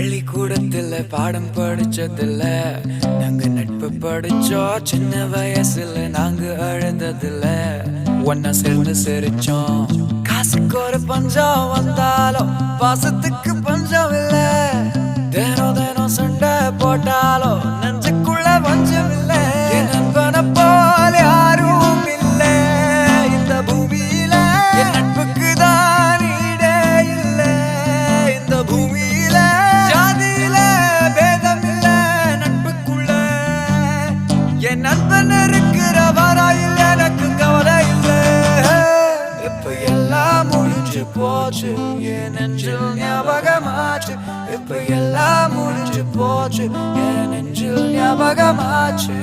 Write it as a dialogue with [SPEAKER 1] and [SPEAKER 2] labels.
[SPEAKER 1] பள்ளிக்கூடத்துல பாடம் படிச்சதில்ல, நாங்க நட்பு படிச்சோம். சின்ன வயசுல நாங்க அழுததில்ல, ஒன்னா சேர்ந்து சிரிச்சோம். காசுக்கு ஒரு பஞ்சம் வந்தாலும் பாசத்துக்கு பஞ்சம் இல்ல. தினம் தினம் சண்டை போட்டாலும் நெஞ்சுக்குள்ள பஞ்சம் இல்ல. என் நண்பனை போல யாரும் இல்ல இந்த பூமியில. என் நட்புக்கு தான் ஈடே இல்ல இந்த பூமியில. ஜாதியில பேதம் இல்ல நட்புக்குள்ள. என் நண்பன் இருக்கிற வரையில் எனக்கு கவலை இல்ல. இப்ப எல்லாம் முடிஞ்சு போச்சு, என் நெஞ்சில் ஞாபகமாச்சு. இப்ப எல்லாம் முடிஞ்சு போச்சு, என் நெஞ்சில் ஞாபகமாச்சு.